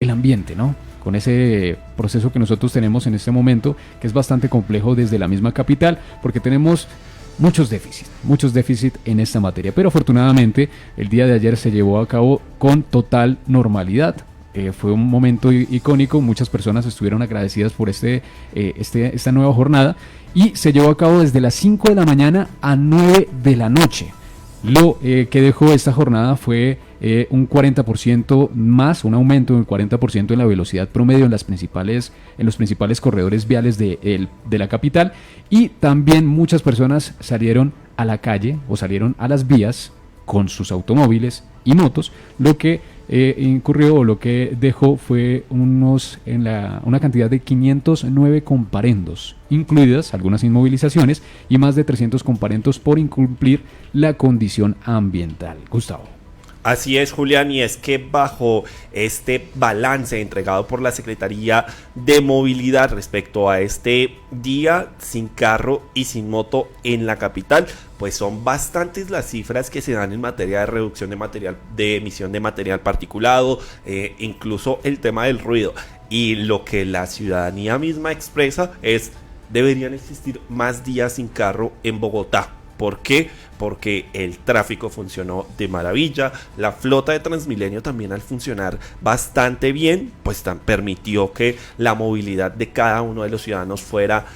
el ambiente, ¿no? Con ese proceso que nosotros tenemos en este momento, que es bastante complejo desde la misma capital, porque tenemos muchos déficits en esta materia, pero afortunadamente el día de ayer se llevó a cabo con total normalidad. Fue un momento icónico, muchas personas estuvieron agradecidas por esta nueva jornada, y se llevó a cabo desde las 5 de la mañana a 9 de la noche. Lo que dejó esta jornada fue un 40% más, un aumento del 40% en la velocidad promedio en los principales corredores viales de la capital, y también muchas personas salieron a la calle o salieron a las vías con sus automóviles y motos. Lo que incurrió o lo que dejó fue una cantidad de 509 comparendos, incluidas algunas inmovilizaciones y más de 300 comparendos por incumplir la condición ambiental. Gustavo. Así es, Julián, y es que bajo este balance entregado por la Secretaría de Movilidad respecto a este día sin carro y sin moto en la capital, pues son bastantes las cifras que se dan en materia de reducción de emisión de material particulado, incluso el tema del ruido. Y lo que la ciudadanía misma expresa es: deberían existir más días sin carro en Bogotá. ¿Por qué? Porque el tráfico funcionó de maravilla, la flota de Transmilenio también, al funcionar bastante bien, pues permitió que la movilidad de cada uno de los ciudadanos fuera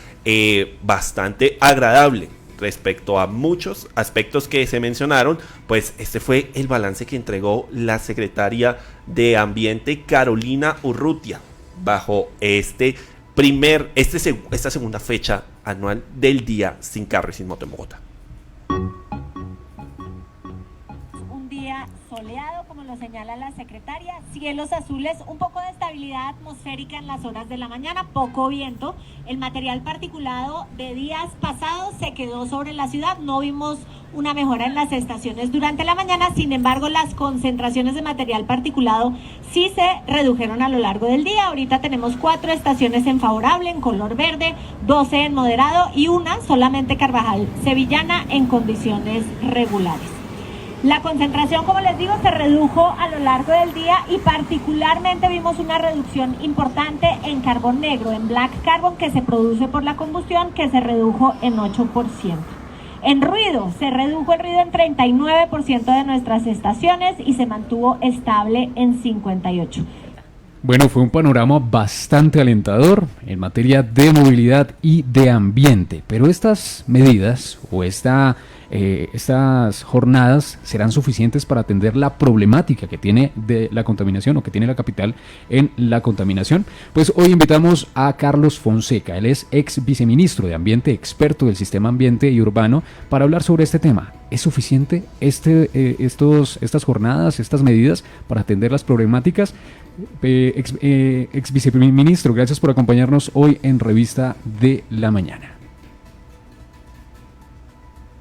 bastante agradable. Respecto a muchos aspectos que se mencionaron, pues este fue el balance que entregó la secretaria de Ambiente, Carolina Urrutia, bajo esta segunda fecha anual del día sin carro y sin moto en Bogotá. Un día soleado, como lo señala la secretaria, cielos azules, un poco de estabilidad atmosférica en las horas de la mañana, poco viento. El material particulado de días pasados se quedó sobre la ciudad, no vimos una mejora en las estaciones durante la mañana. Sin embargo, las concentraciones de material particulado sí se redujeron a lo largo del día. Ahorita tenemos 4 estaciones en favorable, en color verde, 12 en moderado y una solamente Carvajal Sevillana en condiciones regulares. La concentración, como les digo, se redujo a lo largo del día, y particularmente vimos una reducción importante en carbón negro, en black carbon, que se produce por la combustión, que se redujo en 8%. En ruido, se redujo el ruido en 39% de nuestras estaciones y se mantuvo estable en 58%. Bueno, fue un panorama bastante alentador en materia de movilidad y de ambiente, pero estas medidas o estas jornadas serán suficientes para atender la problemática que tiene de la contaminación, o que tiene la capital en la contaminación. Pues hoy invitamos a Carlos Fonseca, él es ex viceministro de Ambiente, experto del sistema ambiente y urbano, para hablar sobre este tema. ¿Es suficiente estas jornadas, estas medidas para atender las problemáticas? Ex viceministro, gracias por acompañarnos hoy en Revista de la Mañana.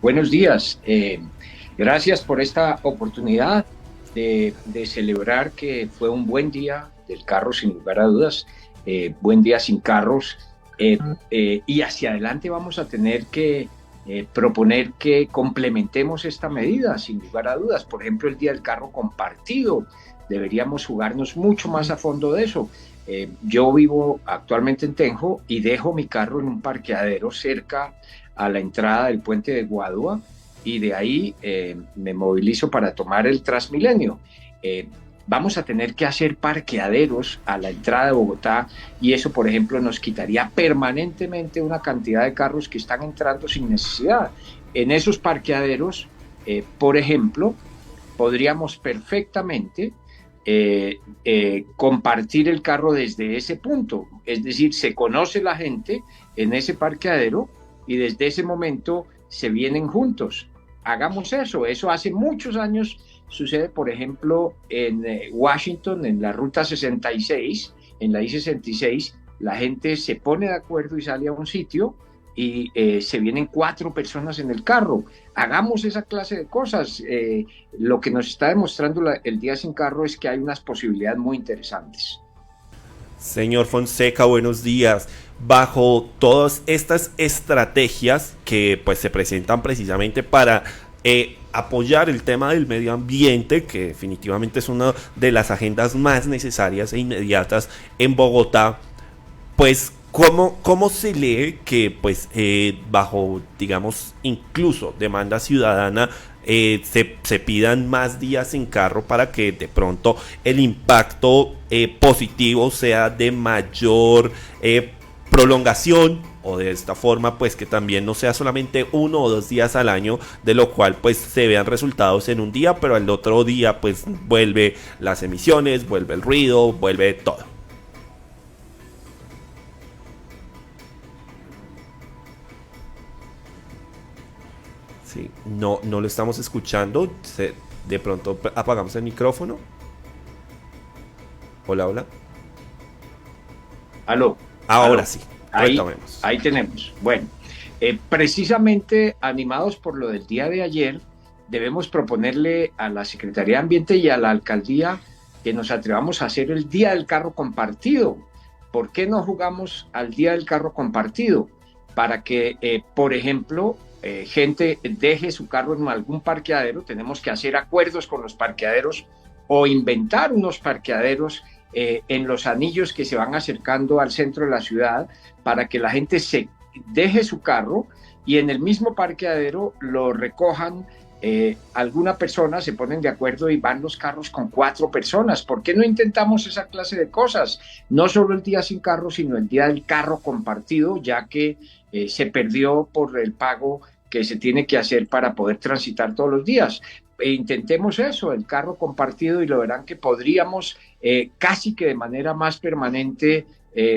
Buenos días, gracias por esta oportunidad de celebrar que fue un buen día del carro, sin lugar a dudas, buen día sin carros, y hacia adelante vamos a tener que proponer que complementemos esta medida, sin lugar a dudas. Por ejemplo, el día del carro compartido, deberíamos jugarnos mucho más a fondo de eso. Yo vivo actualmente en Tenjo y dejo mi carro en un parqueadero cerca a la entrada del puente de Guadua, y de ahí me movilizo para tomar el Transmilenio. Vamos a tener que hacer parqueaderos a la entrada de Bogotá, y eso, por ejemplo, nos quitaría permanentemente una cantidad de carros que están entrando sin necesidad. En esos parqueaderos, por ejemplo, podríamos perfectamente compartir el carro desde ese punto, es decir, se conoce la gente en ese parqueadero y desde ese momento se vienen juntos. Hagamos eso hace muchos años sucede, por ejemplo, en Washington, en la ruta 66, en la I-66, la gente se pone de acuerdo y sale a un sitio y se vienen 4 personas en el carro. Hagamos esa clase de cosas. Lo que nos está demostrando el día sin carro es que hay unas posibilidades muy interesantes. Señor Fonseca, buenos días. Bajo todas estas estrategias que pues se presentan precisamente para apoyar el tema del medio ambiente, que definitivamente es una de las agendas más necesarias e inmediatas en Bogotá, pues ¿cómo se lee que pues bajo, digamos, incluso demanda ciudadana, se pidan más días en carro para que de pronto el impacto positivo sea de mayor prolongación, o de esta forma pues que también no sea solamente 1 o 2 días al año, de lo cual pues se vean resultados en un día, pero al otro día pues vuelve las emisiones, vuelve el ruido, vuelve todo? Sí, no lo estamos escuchando. De pronto apagamos el micrófono. Hola, hola. Aló. Ahora Aló. sí, retomemos. Ahí tenemos. Bueno, precisamente animados por lo del día de ayer, debemos proponerle a la Secretaría de Ambiente y a la Alcaldía que nos atrevamos a hacer el Día del Carro Compartido. ¿Por qué no jugamos al Día del Carro Compartido? Para que, por ejemplo, gente deje su carro en algún parqueadero. Tenemos que hacer acuerdos con los parqueaderos o inventar unos parqueaderos en los anillos que se van acercando al centro de la ciudad, para que la gente se deje su carro y en el mismo parqueadero lo recojan alguna persona, se ponen de acuerdo y van los carros con 4 personas. ¿Por qué no intentamos esa clase de cosas? No solo el día sin carro, sino el día del carro compartido, ya que se perdió por el pago que se tiene que hacer para poder transitar todos los días. Intentemos eso, el carro compartido, y lo verán que podríamos casi que de manera más permanente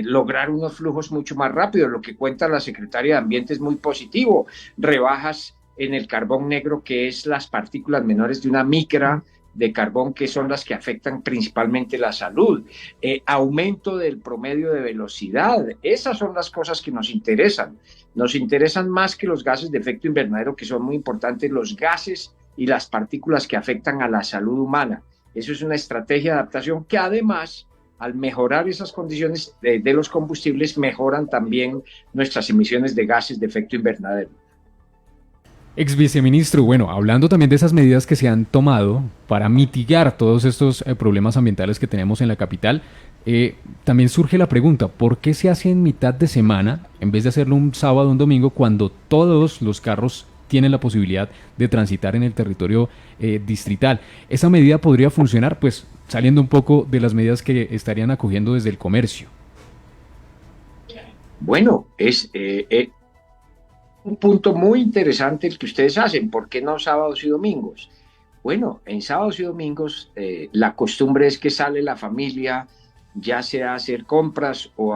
lograr unos flujos mucho más rápidos. Lo que cuenta la Secretaría de Ambiente es muy positivo. Rebajas en el carbón negro, que es las partículas menores de una micra de carbón, que son las que afectan principalmente la salud. Aumento del promedio de velocidad. Esas son las cosas que nos interesan. Nos interesan más que los gases de efecto invernadero, que son muy importantes, los gases y las partículas que afectan a la salud humana. Eso es una estrategia de adaptación que, además, al mejorar esas condiciones de los combustibles, mejoran también nuestras emisiones de gases de efecto invernadero. Ex viceministro, bueno, hablando también de esas medidas que se han tomado para mitigar todos estos problemas ambientales que tenemos en la capital, también surge la pregunta: ¿por qué se hace en mitad de semana en vez de hacerlo un sábado o un domingo, cuando todos los carros tienen la posibilidad de transitar en el territorio distrital? Esa medida podría funcionar, pues saliendo un poco de las medidas que estarían acogiendo desde el comercio. Bueno, es un punto muy interesante el que ustedes hacen. ¿Por qué no sábados y domingos? Bueno, en sábados y domingos la costumbre es que sale la familia, ya sea a hacer compras o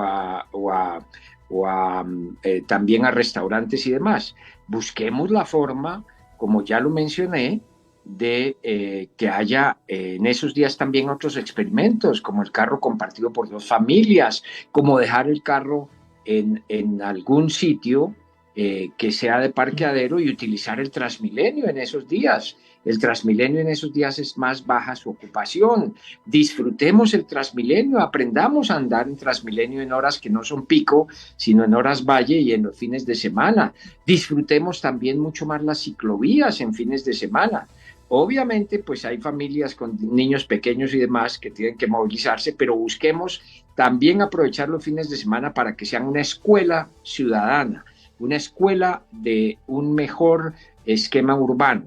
también a restaurantes y demás. Busquemos la forma, como ya lo mencioné, de que haya en esos días también otros experimentos, como el carro compartido por 2 familias, como dejar el carro en algún sitio que sea de parqueadero y utilizar el Transmilenio en esos días. El Transmilenio en esos días es más baja su ocupación. Disfrutemos el Transmilenio, aprendamos a andar en Transmilenio en horas que no son pico, sino en horas valle y en los fines de semana. Disfrutemos también mucho más las ciclovías en fines de semana. Obviamente, pues hay familias con niños pequeños y demás que tienen que movilizarse, pero busquemos también aprovechar los fines de semana para que sean una escuela ciudadana, una escuela de un mejor esquema urbano.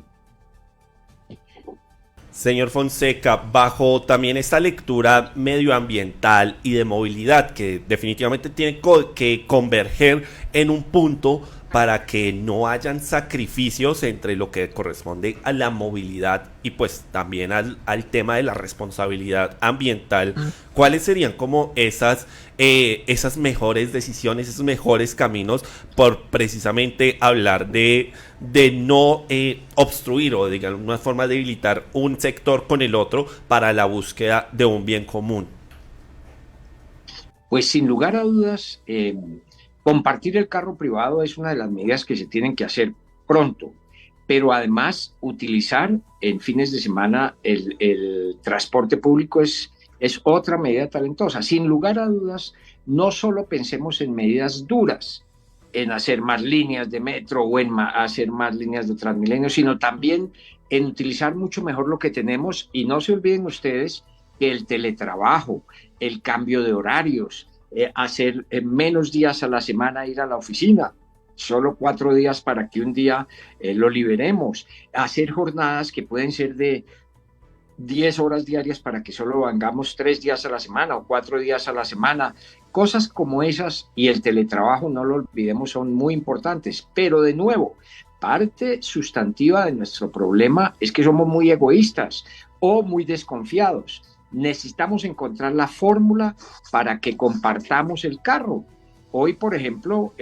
Señor Fonseca, bajo también esta lectura medioambiental y de movilidad, que definitivamente tiene que converger en un punto para que no hayan sacrificios entre lo que corresponde a la movilidad y pues también al tema de la responsabilidad ambiental, ¿cuáles serían como esas mejores decisiones, esos mejores caminos por precisamente hablar de no obstruir o de alguna forma debilitar un sector con el otro para la búsqueda de un bien común? Pues sin lugar a dudas, compartir el carro privado es una de las medidas que se tienen que hacer pronto, pero además utilizar en fines de semana el transporte público es otra medida talentosa. Sin lugar a dudas, no solo pensemos en medidas duras, en hacer más líneas de metro o en hacer más líneas de Transmilenio, sino también en utilizar mucho mejor lo que tenemos, y no se olviden ustedes que el teletrabajo, el cambio de horarios, hacer menos días a la semana ir a la oficina, solo 4 días para que un día lo liberemos, hacer jornadas que pueden ser de 10 horas diarias para que solo vengamos 3 días a la semana o 4 días a la semana. Cosas como esas y el teletrabajo, no lo olvidemos, son muy importantes. Pero de nuevo, parte sustantiva de nuestro problema es que somos muy egoístas o muy desconfiados. Necesitamos encontrar la fórmula para que compartamos el carro. Hoy, por ejemplo,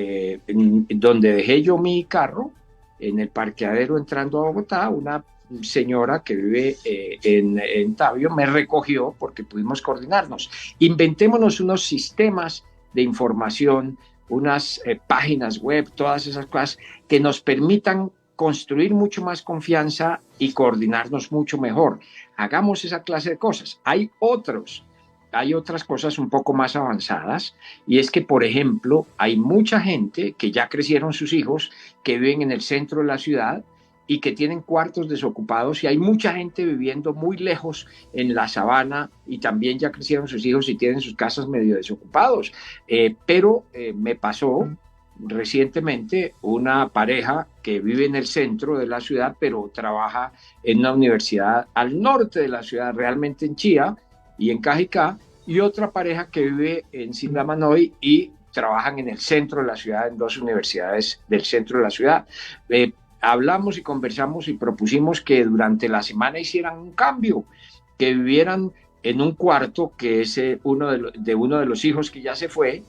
donde dejé yo mi carro, en el parqueadero entrando a Bogotá, una señora que vive en Tabio me recogió porque pudimos coordinarnos. Inventémonos unos sistemas de información, unas páginas web, todas esas cosas que nos permitan construir mucho más confianza y coordinarnos mucho mejor. Hagamos esa clase de cosas. Hay otras cosas un poco más avanzadas, y es que, por ejemplo, hay mucha gente que ya crecieron sus hijos, que viven en el centro de la ciudad y que tienen cuartos desocupados, y hay mucha gente viviendo muy lejos en la sabana y también ya crecieron sus hijos y tienen sus casas medio desocupados. Pero me pasó recientemente una pareja que vive en el centro de la ciudad, pero trabaja en una universidad al norte de la ciudad, realmente en Chía y en Cajicá, y otra pareja que vive en Sindamanoy y trabajan en el centro de la ciudad, en 2 universidades del centro de la ciudad. Hablamos y conversamos y propusimos que durante la semana hicieran un cambio, que vivieran en un cuarto que es uno de los hijos que ya se fue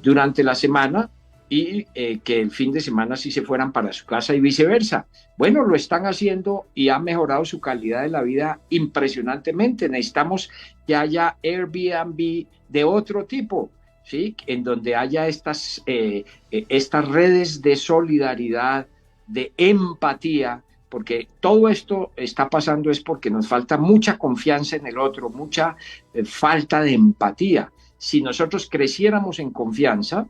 durante la semana, y que el fin de semana sí se fueran para su casa y viceversa. Bueno, lo están haciendo y ha mejorado su calidad de la vida impresionantemente. Necesitamos que haya Airbnb de otro tipo, ¿sí? En donde haya estas redes de solidaridad, de empatía, porque todo esto está pasando es porque nos falta mucha confianza en el otro, mucha falta de empatía. Si nosotros creciéramos en confianza,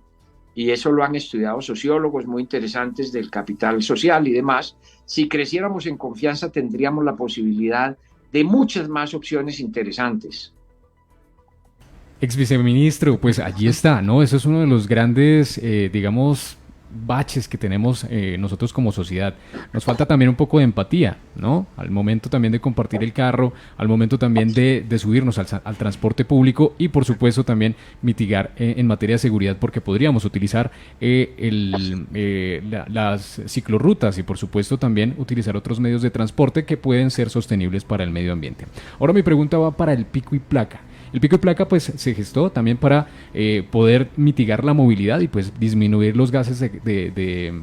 y eso lo han estudiado sociólogos muy interesantes del capital social y demás, si creciéramos en confianza tendríamos la posibilidad de muchas más opciones interesantes. Ex viceministro, pues allí está, ¿no? Eso es uno de los grandes, digamos, baches que tenemos nosotros como sociedad. Nos falta también un poco de empatía, ¿no? Al momento también de compartir el carro, al momento también de subirnos al transporte público, y por supuesto también mitigar en materia de seguridad, porque podríamos utilizar las ciclorrutas y por supuesto también utilizar otros medios de transporte que pueden ser sostenibles para el medio ambiente. Ahora mi pregunta va para el pico y placa. El pico y placa pues se gestó también para poder mitigar la movilidad y pues disminuir los gases de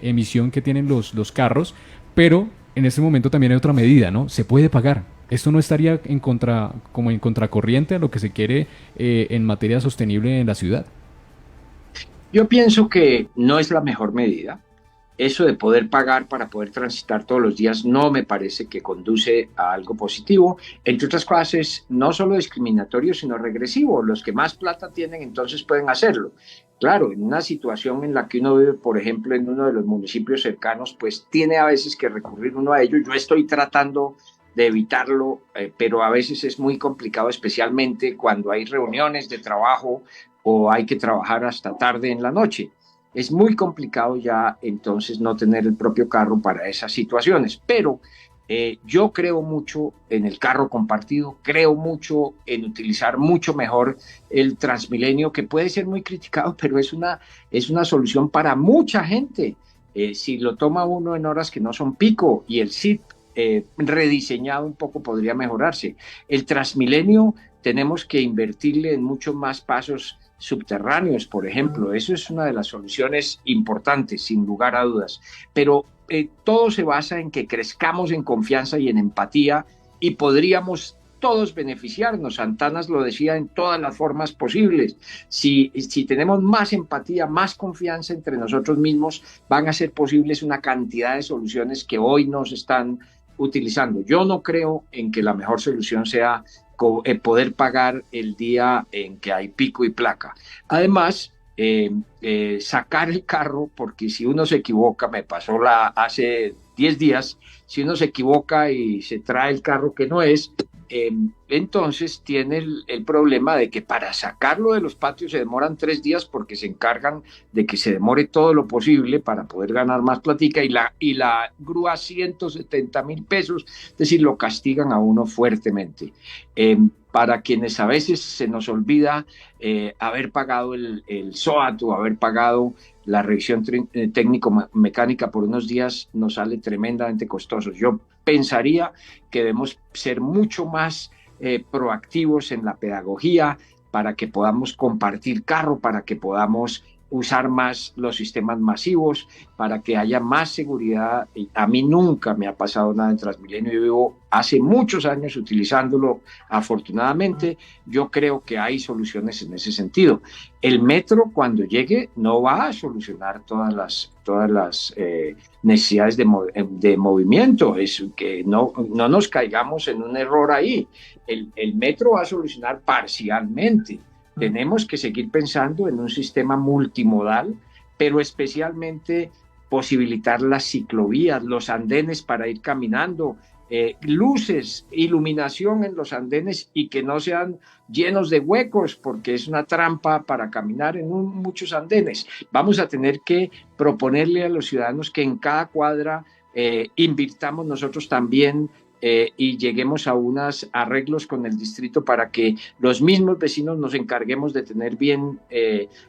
emisión que tienen los carros, pero en este momento también hay otra medida, ¿no? Se puede pagar. ¿Esto no estaría como en contracorriente a lo que se quiere en materia sostenible en la ciudad? Yo pienso que no es la mejor medida. Eso de poder pagar para poder transitar todos los días no me parece que conduce a algo positivo. Entre otras cosas, es no solo discriminatorio, sino regresivo. Los que más plata tienen, entonces pueden hacerlo. Claro, en una situación en la que uno vive, por ejemplo, en uno de los municipios cercanos, pues tiene a veces que recurrir uno a ello. Yo estoy tratando de evitarlo, pero a veces es muy complicado, especialmente cuando hay reuniones de trabajo o hay que trabajar hasta tarde en la noche. Es muy complicado ya entonces no tener el propio carro para esas situaciones, pero yo creo mucho en el carro compartido, creo mucho en utilizar mucho mejor el Transmilenio, que puede ser muy criticado, pero es una solución para mucha gente. Si lo toma uno en horas que no son pico, y el SIT rediseñado un poco podría mejorarse. El Transmilenio tenemos que invertirle en muchos más pasos subterráneos, por ejemplo. Eso es una de las soluciones importantes, sin lugar a dudas. Pero todo se basa en que crezcamos en confianza y en empatía, y podríamos todos beneficiarnos. Santanas lo decía en todas las formas posibles. Si tenemos más empatía, más confianza entre nosotros mismos, van a ser posibles una cantidad de soluciones que hoy nos están utilizando. Yo no creo en que la mejor solución sea poder pagar el día en que hay pico y placa. Además, sacar el carro, porque si uno se equivoca, me pasó hace 10 días, si uno se equivoca y se trae el carro que no es, entonces tiene el problema de que para sacarlo de los patios se demoran 3 días porque se encargan de que se demore todo lo posible para poder ganar más platica y la grúa 170 $1,000, es decir, lo castigan a uno fuertemente. Para quienes a veces se nos olvida haber pagado el SOAT o haber pagado la revisión técnico-mecánica por unos días, nos sale tremendamente costoso. Yo pensaría que debemos ser mucho más proactivos en la pedagogía para que podamos compartir carro, para que podamos usar más los sistemas masivos, para que haya más seguridad. A mí nunca me ha pasado nada en Transmilenio, yo vivo hace muchos años utilizándolo, afortunadamente. Yo creo que hay soluciones en ese sentido. El metro, cuando llegue, no va a solucionar todas las necesidades de movimiento. Es que no nos caigamos en un error ahí. El metro va a solucionar parcialmente. Tenemos que seguir pensando en un sistema multimodal, pero especialmente posibilitar las ciclovías, los andenes para ir caminando, luces, iluminación en los andenes y que no sean llenos de huecos, porque es una trampa para caminar en muchos andenes. Vamos a tener que proponerle a los ciudadanos que en cada cuadra invirtamos nosotros también y lleguemos a unos arreglos con el distrito para que los mismos vecinos nos encarguemos de tener bien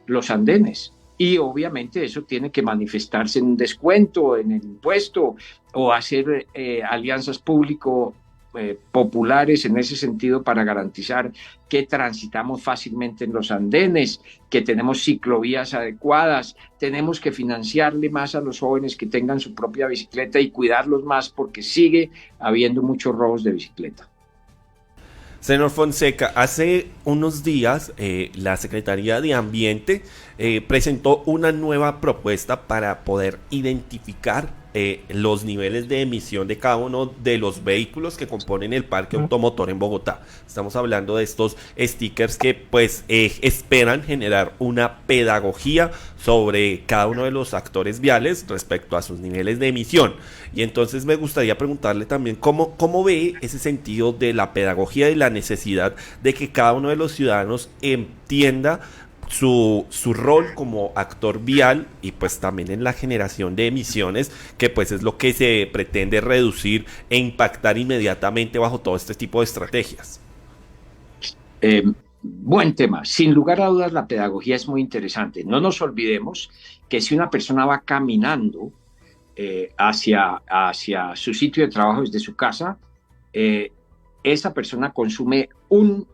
los andenes. Y obviamente eso tiene que manifestarse en un descuento, en el impuesto, o hacer alianzas público-populares en ese sentido para garantizar que transitamos fácilmente en los andenes, que tenemos ciclovías adecuadas. Tenemos que financiarle más a los jóvenes que tengan su propia bicicleta y cuidarlos más, porque sigue habiendo muchos robos de bicicleta. Señor Fonseca, hace unos días la Secretaría de Ambiente presentó una nueva propuesta para poder identificar los niveles de emisión de cada uno de los vehículos que componen el parque automotor en Bogotá. Estamos hablando de estos stickers que pues esperan generar una pedagogía sobre cada uno de los actores viales respecto a sus niveles de emisión. Y entonces me gustaría preguntarle también cómo ve ese sentido de la pedagogía y la necesidad de que cada uno de los ciudadanos entienda su rol como actor vial y pues también en la generación de emisiones, que pues es lo que se pretende reducir e impactar inmediatamente bajo todo este tipo de estrategias. Buen tema. Sin lugar a dudas, la pedagogía es muy interesante. No nos olvidemos que si una persona va caminando hacia su sitio de trabajo desde su casa, esa persona consume $1,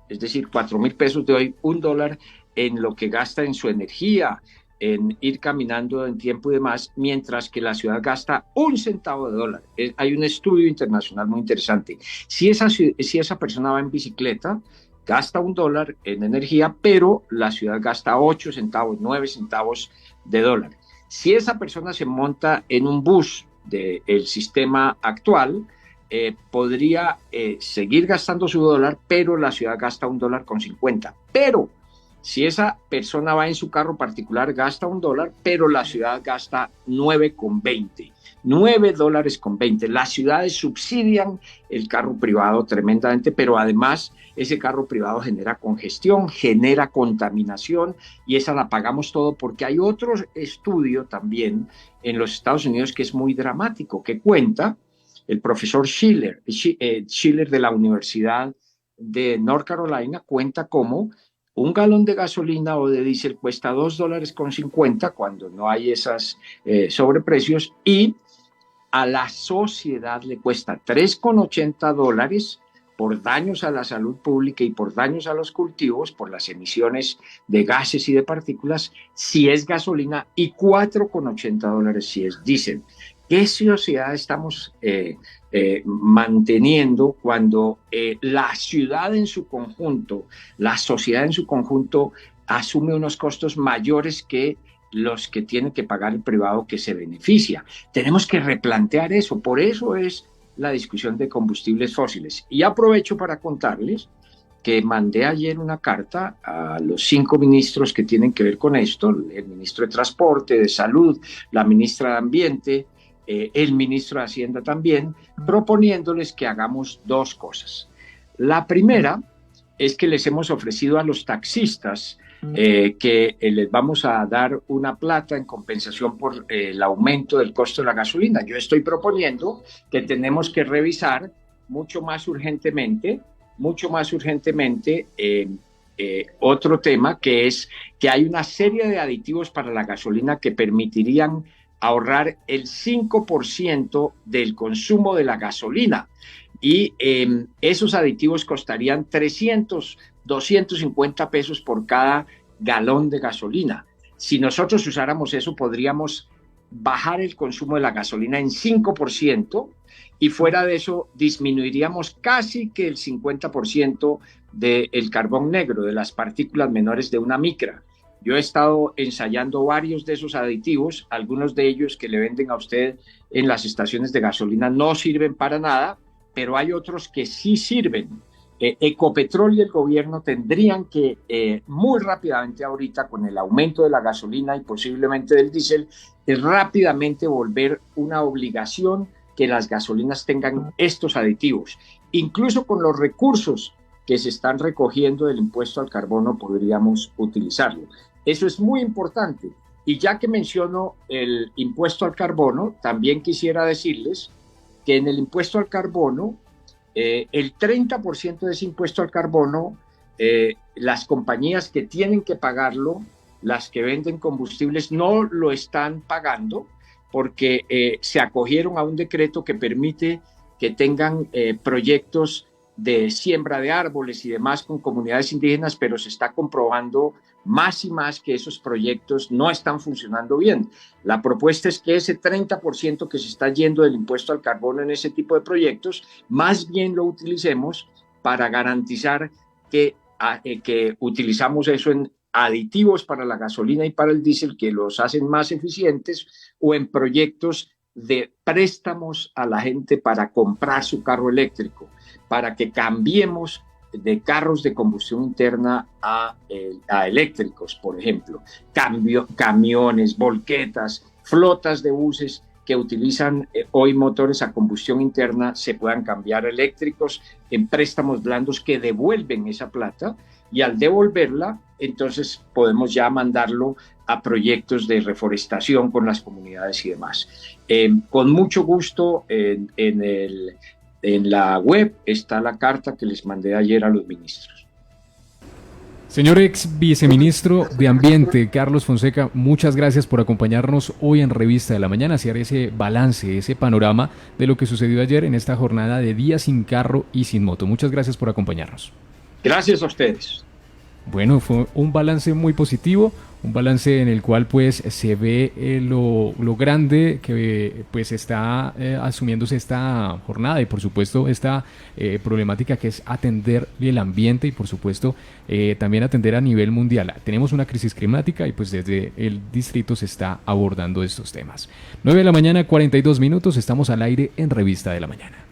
es decir, $4,000 de hoy, $1 en lo que gasta en su energía, en ir caminando en tiempo y demás, mientras que la ciudad gasta $0.01. Hay un estudio internacional muy interesante. Si esa persona va en bicicleta, gasta $1 en energía, pero la ciudad gasta 8 centavos, 9 centavos de dólar. Si esa persona se monta en un bus del sistema actual, podría seguir gastando su $1, pero la ciudad gasta $1.50. Pero si esa persona va en su carro particular, gasta $1, pero la ciudad gasta $9.20. $9.20. Las ciudades subsidian el carro privado tremendamente, pero además ese carro privado genera congestión, genera contaminación, y esa la pagamos todo, porque hay otro estudio también en los Estados Unidos que es muy dramático, que cuenta el profesor Schiller de la Universidad de North Carolina, cuenta cómo un galón de gasolina o de diésel cuesta $2.50 cuando no hay esos sobreprecios, y a la sociedad le cuesta $3.80 por daños a la salud pública y por daños a los cultivos, por las emisiones de gases y de partículas, si es gasolina, y $4.80 si es diésel. ¿Qué sociedad estamos manteniendo cuando la ciudad en su conjunto, la sociedad en su conjunto, asume unos costos mayores que los que tiene que pagar el privado que se beneficia? Tenemos que replantear eso. Por eso es la discusión de combustibles fósiles. Y aprovecho para contarles que mandé ayer una carta a los 5 ministros que tienen que ver con esto: el ministro de Transporte, de Salud, la ministra de Ambiente, el ministro de Hacienda también, proponiéndoles que hagamos dos cosas. La primera es que les hemos ofrecido a los taxistas que les vamos a dar una plata en compensación por el aumento del costo de la gasolina. Yo estoy proponiendo que tenemos que revisar mucho más urgentemente otro tema, que es que hay una serie de aditivos para la gasolina que permitirían ahorrar el 5% del consumo de la gasolina. Y esos aditivos costarían 250 pesos por cada galón de gasolina. Si nosotros usáramos eso, podríamos bajar el consumo de la gasolina en 5%, y fuera de eso disminuiríamos casi que el 50% del carbón negro, de las partículas menores de una micra. Yo he estado ensayando varios de esos aditivos, algunos de ellos que le venden a usted en las estaciones de gasolina no sirven para nada, pero hay otros que sí sirven. Ecopetrol y el gobierno tendrían que muy rápidamente ahorita, con el aumento de la gasolina y posiblemente del diésel, rápidamente volver una obligación que las gasolinas tengan estos aditivos. Incluso con los recursos que se están recogiendo del impuesto al carbono podríamos utilizarlo. Eso es muy importante. Y ya que menciono el impuesto al carbono, también quisiera decirles que en el impuesto al carbono, el 30% de ese impuesto al carbono, las compañías que tienen que pagarlo, las que venden combustibles, no lo están pagando porque se acogieron a un decreto que permite que tengan proyectos de siembra de árboles y demás con comunidades indígenas, pero se está comprobando más y más que esos proyectos no están funcionando bien. La propuesta es que ese 30% que se está yendo del impuesto al carbono en ese tipo de proyectos, más bien lo utilicemos para garantizar que utilizamos eso en aditivos para la gasolina y para el diésel que los hacen más eficientes, o en proyectos de préstamos a la gente para comprar su carro eléctrico, para que cambiemos de carros de combustión interna a eléctricos, por ejemplo, camiones, volquetas, flotas de buses que utilizan hoy motores a combustión interna se puedan cambiar a eléctricos en préstamos blandos que devuelven esa plata, y al devolverla, entonces podemos ya mandarlo a proyectos de reforestación con las comunidades y demás. Con mucho gusto, en la web está la carta que les mandé ayer a los ministros. Señor ex viceministro de Ambiente, Carlos Fonseca, muchas gracias por acompañarnos hoy en Revista de la Mañana, hacer ese balance, ese panorama de lo que sucedió ayer en esta jornada de Día sin Carro y Sin Moto. Muchas gracias por acompañarnos. Gracias a ustedes. Bueno, fue un balance muy positivo, un balance en el cual pues se ve lo grande que pues está asumiéndose esta jornada, y por supuesto esta problemática que es atender el ambiente y por supuesto también atender a nivel mundial. Tenemos una crisis climática y pues desde el distrito se está abordando estos temas. 9 de la mañana, 42 minutos, estamos al aire en Revista de la Mañana.